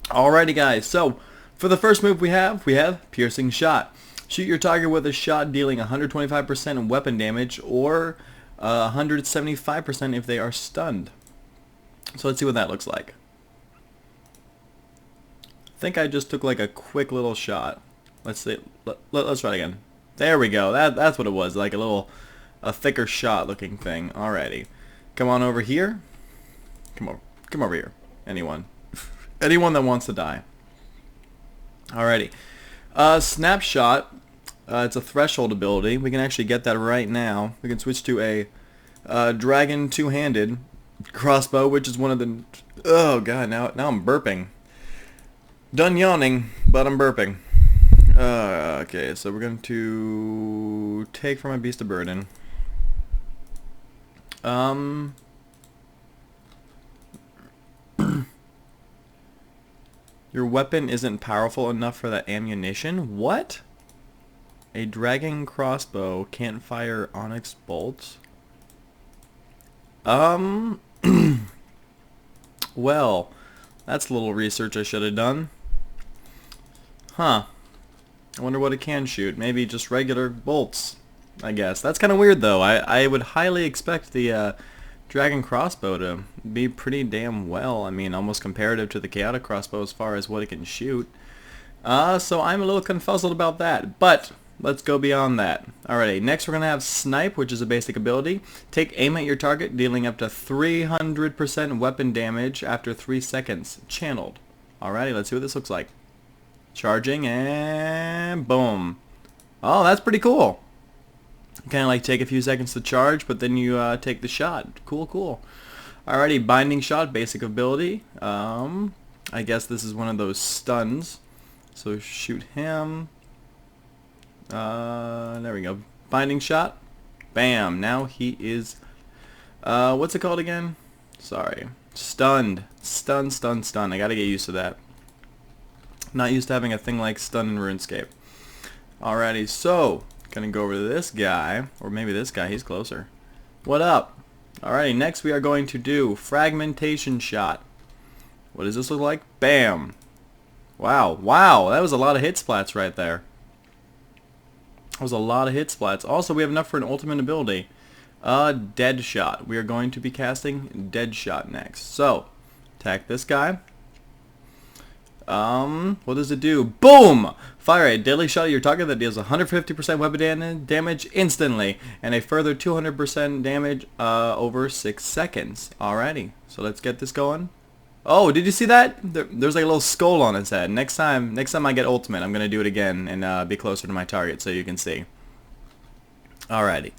Alrighty guys, so for the first move we have Piercing Shot. Shoot your target with a shot dealing 125% weapon damage, or 175% if they are stunned. So let's see what that looks like. I think I just took like a quick little shot. Let's see. Let's try it again. There we go. That's what it was. Like a thicker shot looking thing. Alrighty. Come on over here. Come over here. Anyone. Anyone that wants to die. Alrighty. Snapshot. It's a threshold ability. We can actually get that right now. We can switch to a dragon two-handed crossbow, which is one of the... Oh god, now I'm burping. Done yawning, but I'm burping. Okay, so we're going to take from my beast of burden. Your weapon isn't powerful enough for that ammunition? What? A dragon crossbow can't fire onyx bolts? Well, that's a little research I should have done. Huh. I wonder what it can shoot. Maybe just regular bolts, I guess. That's kind of weird, though. I would highly expect the dragon crossbow to be pretty damn well. I mean, almost comparative to the chaotic crossbow as far as what it can shoot. So I'm a little confuzzled about that, but let's go beyond that. Alrighty, next we're going to have Snipe, which is a basic ability. Take aim at your target, dealing up to 300% weapon damage after 3 seconds. Channeled. Alrighty, let's see what this looks like. Charging, and boom. Oh, that's pretty cool. Kind of like take a few seconds to charge, but then you take the shot. Cool, cool. Alrighty, Binding Shot, basic ability. I guess this is one of those stuns. So shoot him. There we go. Binding Shot. Bam. Now he is... what's it called again? Sorry. Stunned. Stun, stun, stun. I gotta get used to that. Not used to having a thing like stun in RuneScape. Alrighty, so... Gonna go over to this guy. Or maybe this guy. He's closer. What up? Alrighty, next we are going to do Fragmentation Shot. What does this look like? Bam. Wow. Wow. That was a lot of hit splats right there. That was a lot of hit splats. Also, we have enough for an ultimate ability. Dead Shot. We are going to be casting Dead Shot next. So, attack this guy. What does it do? Boom! Fire a deadly shot at your target that deals 150% weapon damage instantly, and a further 200% damage over 6 seconds. Alrighty, so let's get this going. Oh, did you see that? There's like a little skull on its head. Next time I get ultimate, I'm gonna do it again and be closer to my target so you can see. Alrighty.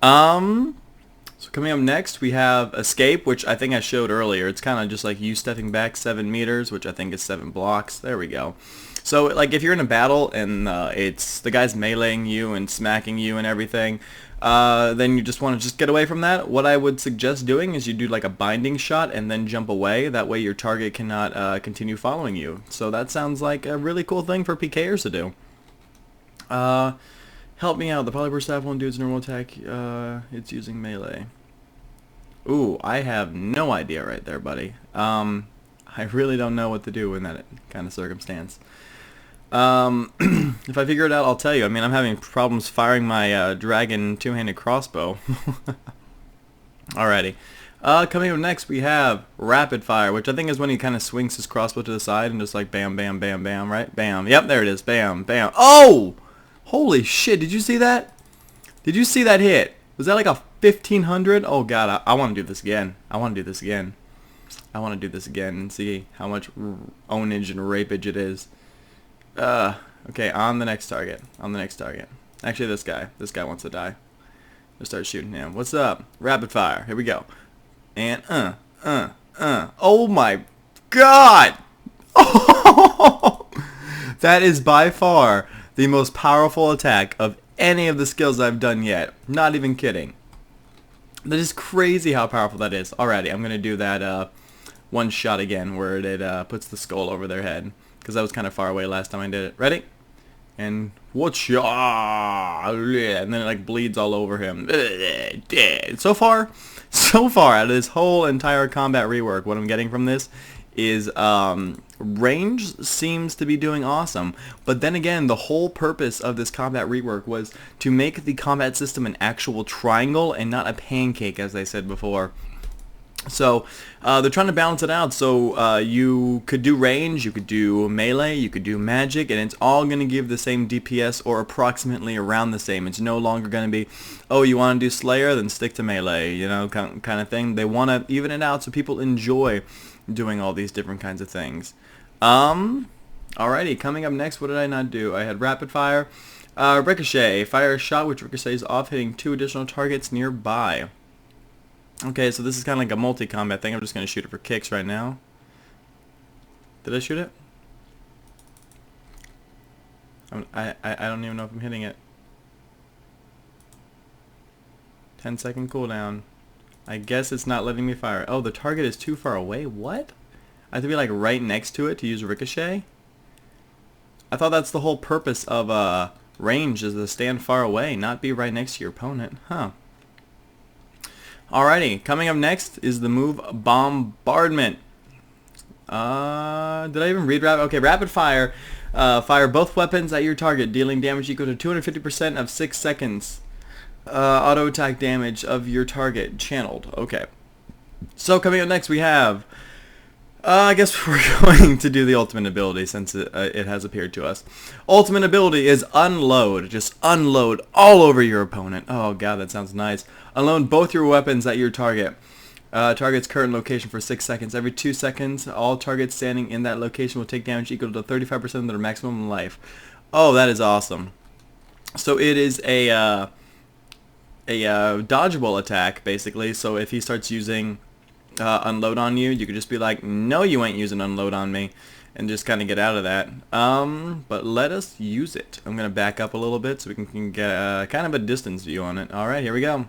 So coming up next, we have Escape, which I think I showed earlier. It's kind of just like you stepping back 7 meters, which I think is 7 blocks. There we go. So like if you're in a battle and it's the guy's meleeing you and smacking you and everything, then you just want to just get away from that. What I would suggest doing is you do like a binding shot and then jump away. That way your target cannot continue following you. So that sounds like a really cool thing for PKers to do. Help me out. The polyburst staff won't do its normal attack. It's using melee. Ooh, I have no idea right there, buddy. I really don't know what to do in that kind of circumstance. If I figure it out, I'll tell you. I mean, I'm having problems firing my dragon two-handed crossbow. Alrighty. Coming up next, we have Rapid Fire, which I think is when he kind of swings his crossbow to the side and just like bam, bam, bam, bam, right? Bam. Yep, there it is. Bam, bam. Oh! Holy shit, did you see that? Did you see that hit? Was that like a 1500? Oh god, I want to do this again. I want to do this again. I want to do this again and see how much ownage and rapage it is. Okay, on the next target. On the next target. Actually, this guy. This guy wants to die. Let's start shooting him. What's up? Rapid fire. Here we go. And, oh my god! Oh! That is by far the most powerful attack of any of the skills I've done yet. Not even kidding. That is crazy how powerful that is. Alrighty, I'm going to do that one shot again where it puts the skull over their head. Because I was kind of far away last time I did it. Ready? And what's and then it like bleeds all over him. So far out of this whole entire combat rework, what I'm getting from this is range seems to be doing awesome. But then again, the whole purpose of this combat rework was to make the combat system an actual triangle and not a pancake, as I said before. So they're trying to balance it out. So you could do range, you could do melee, you could do magic, and it's all going to give the same DPS or approximately around the same. It's no longer going to be, oh, you want to do Slayer, then stick to melee, you know, kind of thing. They want to even it out so people enjoy doing all these different kinds of things. Alrighty, coming up next, what did I not do? I had Rapid Fire, Ricochet, fire a shot which ricochets off, hitting 2 additional targets nearby. Okay, so this is kind of like a multi-combat thing. I'm just going to shoot it for kicks right now. Did I shoot it? I don't even know if I'm hitting it. 10-second cooldown. I guess it's not letting me fire. Oh, the target is too far away? What? I have to be like right next to it to use Ricochet? I thought that's the whole purpose of range, is to stand far away, not be right next to your opponent. Huh. Alrighty, coming up next is the move Bombardment. Did I even read Rapid? Okay, Rapid Fire. Fire both weapons at your target, dealing damage equal to 250% of 6 seconds. Auto attack damage of your target channeled. Okay. So coming up next we have, I guess we're going to do the ultimate ability since it has appeared to us. Ultimate ability is Unload. Just unload all over your opponent. Oh god, that sounds nice. Unload both your weapons at your target. Target's current location for 6 seconds. Every 2 seconds, all targets standing in that location will take damage equal to 35% of their maximum life. Oh, that is awesome. So it is a dodgeable attack, basically. So if he starts using Unload on you, you could just be like, no, you ain't using Unload on me, and just kind of get out of that. But let us use it. I'm going to back up a little bit so we can get kind of a distance view on it. Alright, here we go.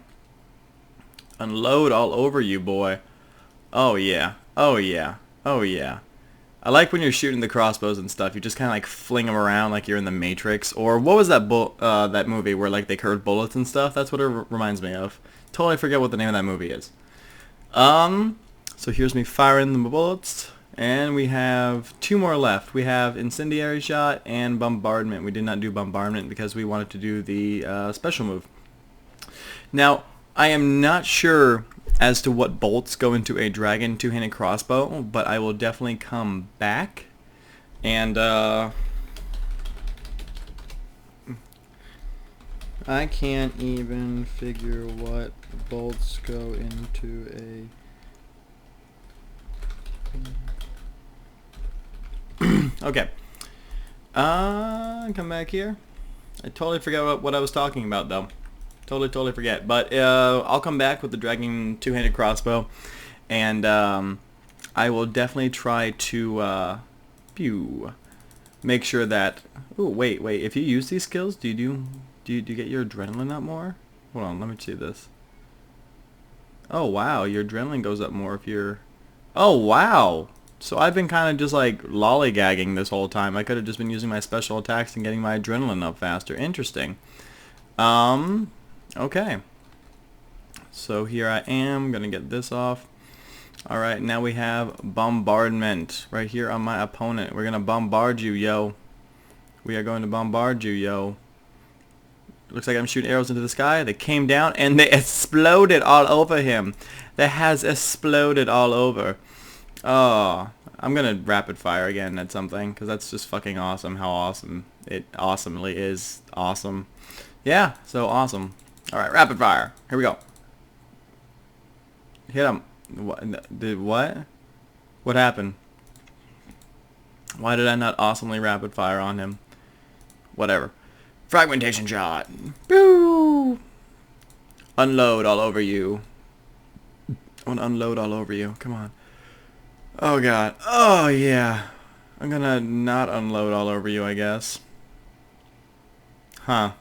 Unload all over you, boy. Oh yeah. Oh yeah. Oh yeah. I like when you're shooting the crossbows and stuff, you just kind of like fling them around like you're in the Matrix. Or what was that that movie where like they curved bullets and stuff? That's what it reminds me of. Totally forget what the name of that movie is. So here's me firing the bullets, and we have 2 more left. We have Incendiary Shot and Bombardment. We did not do Bombardment because we wanted to do the special move. Now, I am not sure as to what bolts go into a dragon two-handed crossbow, but I will definitely come back And I can't even figure what bolts go into a... Okay. Come back here. I totally forgot what I was talking about, though. Totally forget. But I'll come back with the dragon two-handed crossbow, and I will definitely try to make sure that... Oh, wait. If you use these skills, do you get your adrenaline up more? Hold on, let me see this. Oh, wow, your adrenaline goes up more if you're... Oh, wow! So I've been kind of just like lollygagging this whole time. I could have just been using my special attacks and getting my adrenaline up faster. Interesting. Okay. So here I am, gonna get this off. Alright, now we have bombardment right here on my opponent. We're gonna bombard you, yo. We are going to bombard you, yo. Looks like I'm shooting arrows into the sky. They came down and they exploded all over him. That has exploded all over. Oh, I'm gonna rapid fire again at something, because that's just fucking awesome how awesome it awesomely is. Awesome. Yeah, so awesome. Alright, rapid fire. Here we go. Hit him. What? What happened? Why did I not awesomely rapid fire on him? Whatever. Fragmentation shot. Boo! Unload all over you. I want to unload all over you. Come on. Oh god. Oh yeah. I'm gonna not unload all over you, I guess. Huh.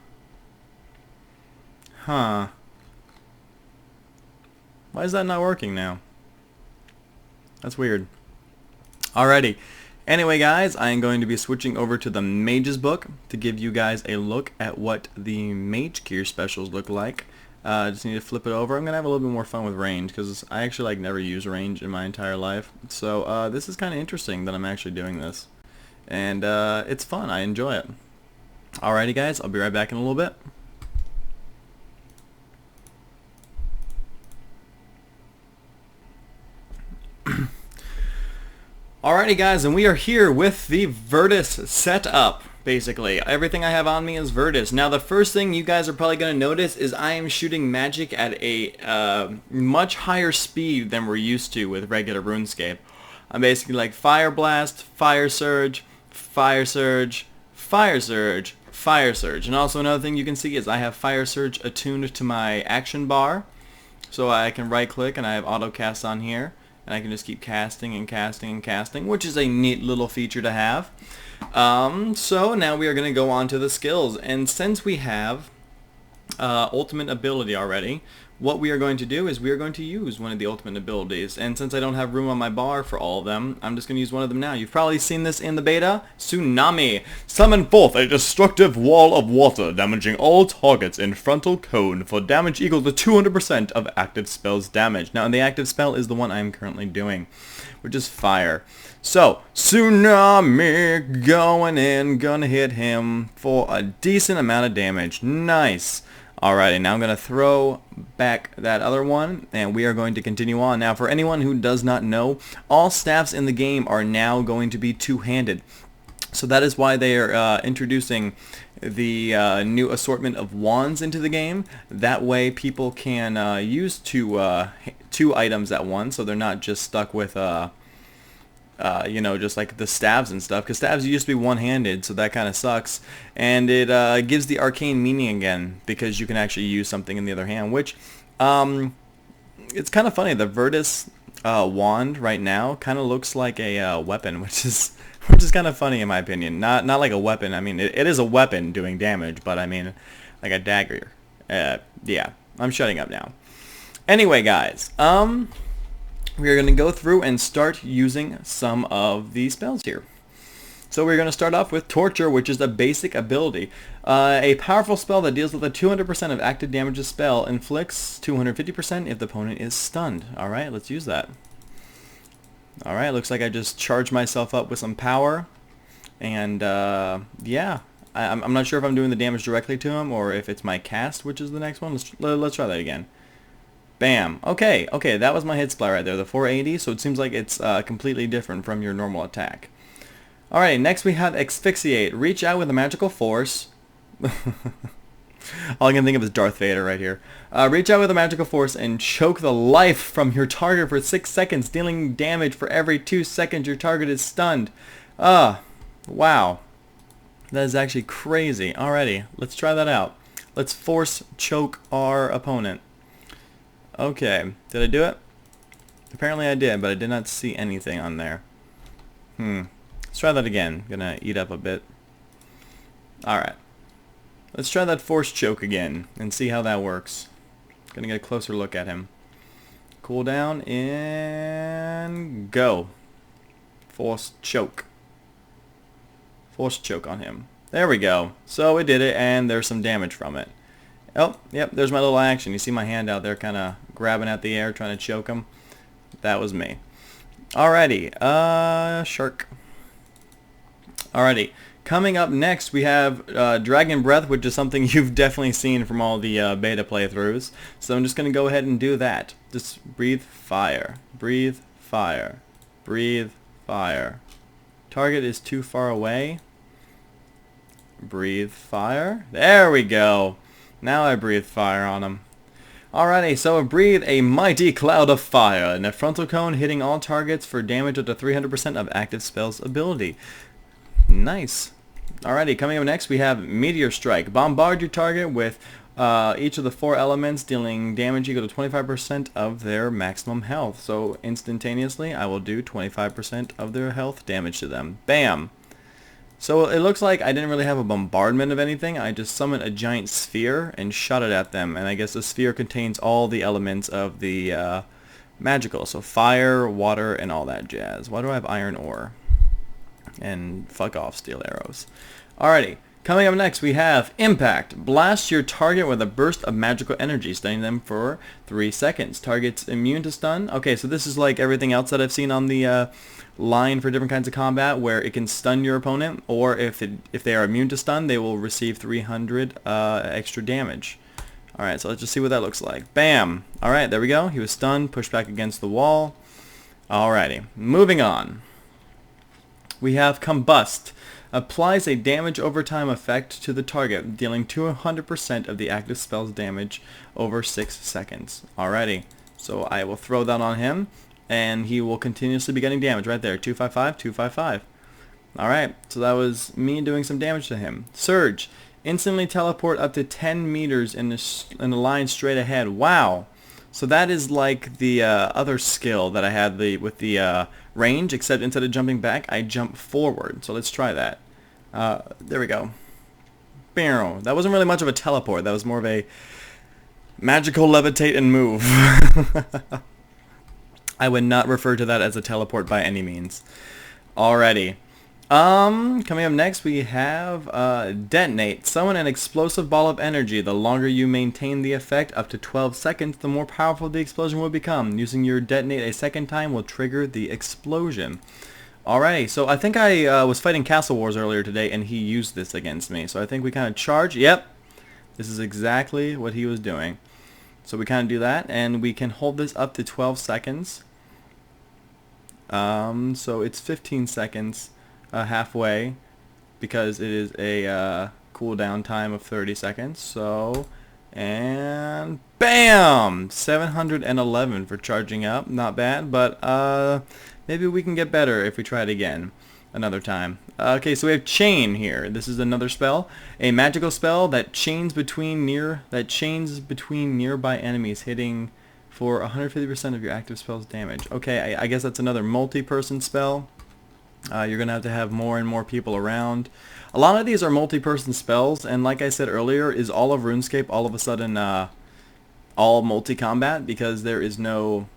Why is that not working now? That's weird. Alrighty. Anyway, guys, I am going to be switching over to the Mage's Book to give you guys a look at what the Mage Gear specials look like. Just need to flip it over. I'm going to have a little bit more fun with range, because I actually never use range in my entire life. So this is kind of interesting that I'm actually doing this. And it's fun. I enjoy it. Alrighty, guys. I'll be right back in a little bit. Alrighty, guys, and we are here with the Virtus setup. Basically, everything I have on me is Virtus. Now, the first thing you guys are probably going to notice is I am shooting magic at a much higher speed than we're used to with regular RuneScape. I'm basically like Fire Blast, Fire Surge, Fire Surge, Fire Surge, Fire Surge. And also another thing you can see is I have Fire Surge attuned to my action bar. So I can right click and I have auto cast on here. And I can just keep casting and casting and casting, which is a neat little feature to have. So now we are going to go on to the skills. And since we have ultimate ability already, what we are going to do is we are going to use one of the ultimate abilities. And since I don't have room on my bar for all of them, I'm just going to use one of them now. You've probably seen this in the beta. Tsunami. Summon forth a destructive wall of water, damaging all targets in frontal cone for damage equal to 200% of active spell's damage. Now, the active spell is the one I'm currently doing, which is fire. So, Tsunami going in, gonna hit him for a decent amount of damage. Nice. Alrighty, now I'm going to throw back that other one, and we are going to continue on. Now, for anyone who does not know, all staffs in the game are now going to be two-handed. So that is why they are introducing the new assortment of wands into the game. That way people can use two items at once, so they're not just stuck with... you know, just like the stabs and stuff, because stabs used to be one-handed, so that kind of sucks. And it gives the arcane meaning again, because you can actually use something in the other hand, which it's kind of funny. The Virtus wand right now kind of looks like a weapon, which is kind of funny in my opinion. Not like a weapon. I mean, it is a weapon doing damage, but I mean like a dagger. Yeah, I'm shutting up now. Anyway, guys, we are going to go through and start using some of the spells here. So we're going to start off with Torture, which is a basic ability. A powerful spell that deals with a 200% of active damage a spell, inflicts 250% if the opponent is stunned. Alright, let's use that. Alright, looks like I just charged myself up with some power. And yeah, I'm not sure if I'm doing the damage directly to him or if it's my cast, which is the next one. Let's try that again. Bam. Okay, that was my hit splat right there, the 480, so it seems like it's completely different from your normal attack. Alright, next we have Asphyxiate. Reach out with a magical force. All I can think of is Darth Vader right here. Reach out with a magical force and choke the life from your target for 6 seconds, dealing damage for every 2 seconds your target is stunned. Wow. That is actually crazy. Alrighty, let's try that out. Let's force choke our opponent. Okay, did I do it? Apparently I did, but I did not see anything on there. Let's try that again. Gonna eat up a bit. Alright. Let's try that force choke again and see how that works. Gonna get a closer look at him. Cool down and go. Force choke. Force choke on him. There we go. So it did it, and there's some damage from it. Oh, yep, there's my little action. You see my hand out there kind of grabbing at the air, trying to choke him? That was me. Alrighty, shark. Alrighty, coming up next we have Dragon Breath, which is something you've definitely seen from all the beta playthroughs. So I'm just going to go ahead and do that. Just breathe fire. Breathe fire. Breathe fire. Target is too far away. Breathe fire. There we go. Now I breathe fire on him. Alrighty, so breathe a mighty cloud of fire in a frontal cone, hitting all targets for damage up to 300% of active spell's ability. Nice. Alrighty, coming up next we have Meteor Strike. Bombard your target with each of the 4 elements, dealing damage equal to 25% of their maximum health. So instantaneously I will do 25% of their health damage to them. Bam! So it looks like I didn't really have a bombardment of anything. I just summoned a giant sphere and shot it at them. And I guess the sphere contains all the elements of the magical. So fire, water, and all that jazz. Why do I have iron ore? And fuck off, steel arrows. Alrighty. Coming up next we have Impact. Blast your target with a burst of magical energy, stunning them for 3 seconds. Target's immune to stun. Okay, so this is like everything else that I've seen on the line for different kinds of combat, where it can stun your opponent, or if they are immune to stun, they will receive 300 extra damage. Alright, so let's just see what that looks like. Bam! Alright, there we go. He was stunned, pushed back against the wall. Alrighty, moving on. We have Combust. Applies a damage over time effect to the target, dealing 200% of the active spell's damage over 6 seconds. Alrighty, so I will throw that on him, and he will continuously be getting damage right there. 255, 255. Alright, so that was me doing some damage to him. Surge. Instantly teleport up to 10 meters in a line straight ahead. Wow! So that is like the other skill that I had with the range, except instead of jumping back, I jump forward. So let's try that. There we go. That wasn't really much of a teleport. That was more of a magical levitate and move. I would not refer to that as a teleport by any means. Alrighty. Coming up next we have Detonate. Summon an explosive ball of energy. The longer you maintain the effect, up to 12 seconds, the more powerful the explosion will become. Using your Detonate a second time will trigger the explosion. Alrighty, so I think I was fighting Castle Wars earlier today and he used this against me. So I think we kind of charge. Yep, this is exactly what he was doing. So we kind of do that, and we can hold this up to 12 seconds. So it's 15 seconds. Halfway, because it is a cooldown time of 30 seconds. So, and bam! 711 for charging up. Not bad, but maybe we can get better if we try it again another time. Okay, so we have Chain here. This is another spell, a magical spell that chains between nearby enemies, hitting for 150% of your active spell's damage. Okay, I guess that's another multi-person spell. You're going to have more and more people around. A lot of these are multi-person spells, and like I said earlier, is all of RuneScape all of a sudden all multi-combat, because there is no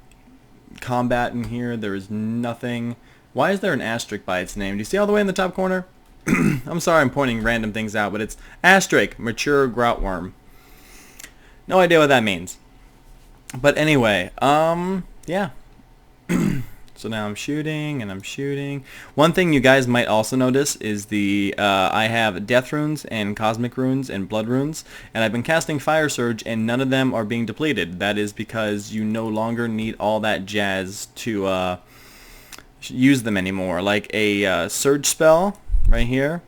combat in here. There is nothing. Why is there an asterisk by its name? Do you see all the way in the top corner? I'm sorry I'm pointing random things out, but it's asterisk, mature groutworm. No idea what that means. But anyway, yeah. So now I'm shooting and I'm shooting. One thing you guys might also notice is I have death runes and cosmic runes and blood runes, and I've been casting Fire Surge and none of them are being depleted. That is because you no longer need all that jazz to use them anymore. Like a surge spell right here.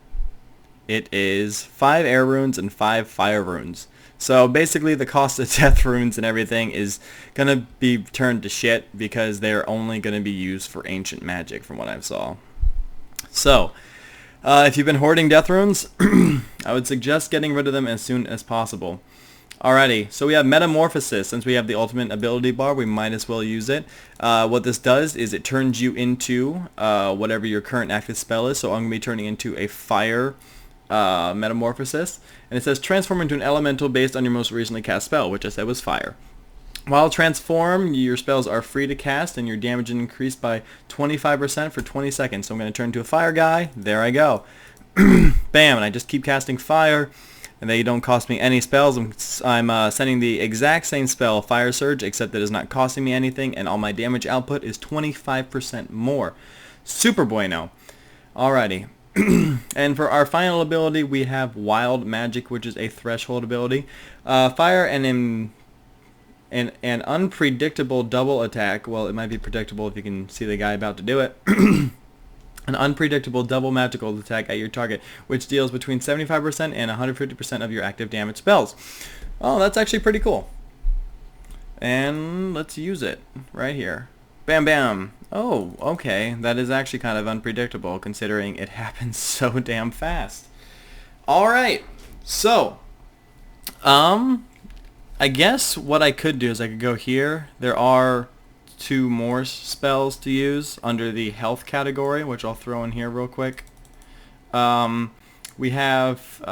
It is 5 air runes and 5 fire runes. So basically the cost of death runes and everything is going to be turned to shit because they're only going to be used for ancient magic from what I saw. So, if you've been hoarding death runes, I would suggest getting rid of them as soon as possible. Alrighty, so we have Metamorphosis. Since we have the ultimate ability bar, we might as well use it. What this does is it turns you into whatever your current active spell is. So I'm going to be turning into a fire Metamorphosis. And it says transform into an elemental based on your most recently cast spell, which I said was fire. While transform, your spells are free to cast and your damage increased by 25% for 20 seconds. So I'm going to turn into a fire guy. There I go. Bam, and I just keep casting fire. And they don't cost me any spells. I'm sending the exact same spell, Fire Surge, except that it's not costing me anything, and all my damage output is 25% more. Super bueno. Alrighty. And for our final ability, we have Wild Magic, which is a threshold ability. Fire and an unpredictable double attack. Well, it might be predictable if you can see the guy about to do it. An unpredictable double magical attack at your target, which deals between 75% and 150% of your active damage spells. Oh, that's actually pretty cool. And let's use it right here. Bam, bam. Oh, okay. That is actually kind of unpredictable considering it happens so damn fast. Alright. So, I guess what I could do is I could go here. There are 2 more spells to use under the health category, which I'll throw in here real quick. We have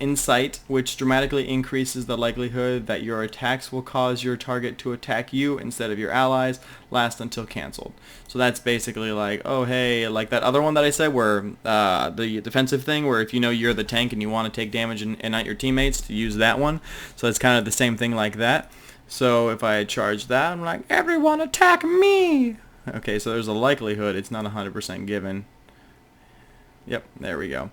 Insight, which dramatically increases the likelihood that your attacks will cause your target to attack you instead of your allies, last until cancelled. So that's basically like, oh hey, like that other one that I said where the defensive thing where if you know you're the tank and you want to take damage and not your teammates, to use that one. So it's kind of the same thing like that. So if I charge that, I'm like, everyone attack me! Okay, so there's a likelihood, it's not 100% given. Yep, there we go.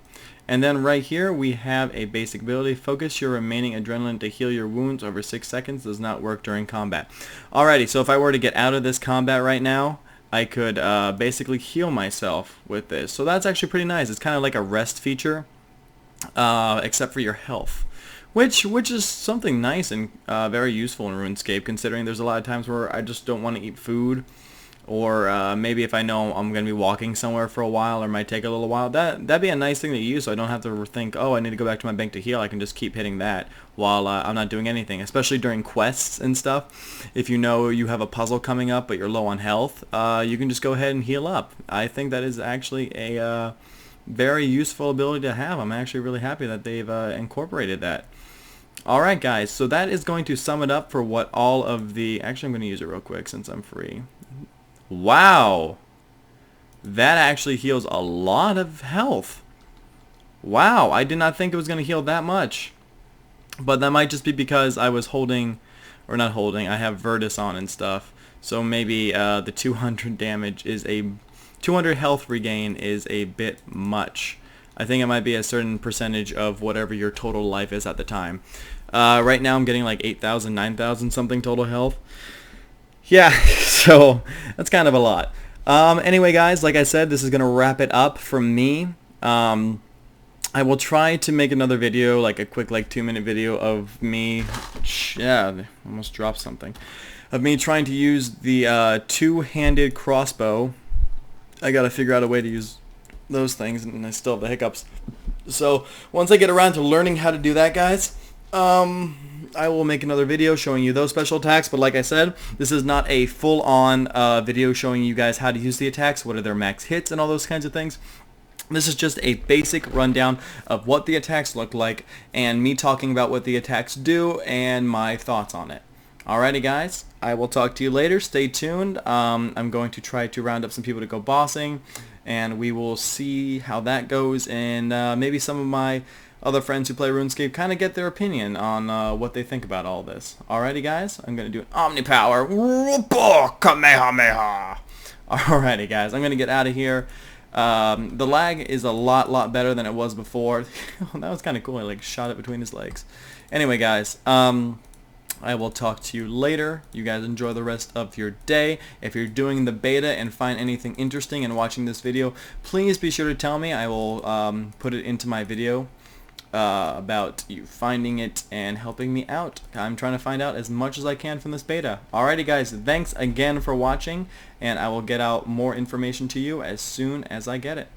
And then right here we have a basic ability. Focus your remaining adrenaline to heal your wounds over 6 seconds. Does not work during combat. Alrighty, so if I were to get out of this combat right now, I could basically heal myself with this. So that's actually pretty nice. It's kind of like a rest feature, except for your health. Which is something nice and very useful in RuneScape, considering there's a lot of times where I just don't want to eat food, or maybe if I know I'm going to be walking somewhere for a while or might take a little while, that'd be a nice thing to use so I don't have to think, oh, I need to go back to my bank to heal. I can just keep hitting that while I'm not doing anything, especially during quests and stuff. If you know you have a puzzle coming up but you're low on health, you can just go ahead and heal up. I think that is actually a very useful ability to have. I'm actually really happy that they've incorporated that. Alright guys, so that is going to sum it up for what all of the... Actually, I'm going to use it real quick since I'm free. Wow! That actually heals a lot of health. Wow, I did not think it was going to heal that much. But that might just be because I was holding... Or not holding, I have Virtus on and stuff. So maybe the 200 damage is a... 200 health regain is a bit much. I think it might be a certain percentage of whatever your total life is at the time. Right now I'm getting like 8,000, 9,000 something total health. Yeah, so that's kind of a lot. Anyway guys, like I said, this is going to wrap it up from me. I will try to make another video, like a quick 2-minute video of me, yeah, almost dropped something, of me trying to use the two-handed crossbow. I gotta figure out a way to use those things, and I still have the hiccups. So once I get around to learning how to do that, guys, I will make another video showing you those special attacks. But like I said, this is not a full-on video showing you guys how to use the attacks, what are their max hits, and all those kinds of things. This is just a basic rundown of what the attacks look like, and me talking about what the attacks do, and my thoughts on it. Alrighty guys, I will talk to you later. Stay tuned. I'm going to try to round up some people to go bossing, and we will see how that goes, and maybe some of my other friends who play RuneScape kind of get their opinion on what they think about all this. Alrighty guys, I'm going to do an Omnipower. Kamehameha. Alrighty guys, I'm going to get out of here. The lag is a lot better than it was before. That was kind of cool. I like shot it between his legs. Anyway guys, I will talk to you later. You guys enjoy the rest of your day. If you're doing the beta and find anything interesting in watching this video, please be sure to tell me. I will put it into my video about you finding it and helping me out. I'm trying to find out as much as I can from this beta. Alrighty guys, thanks again for watching, and I will get out more information to you as soon as I get it.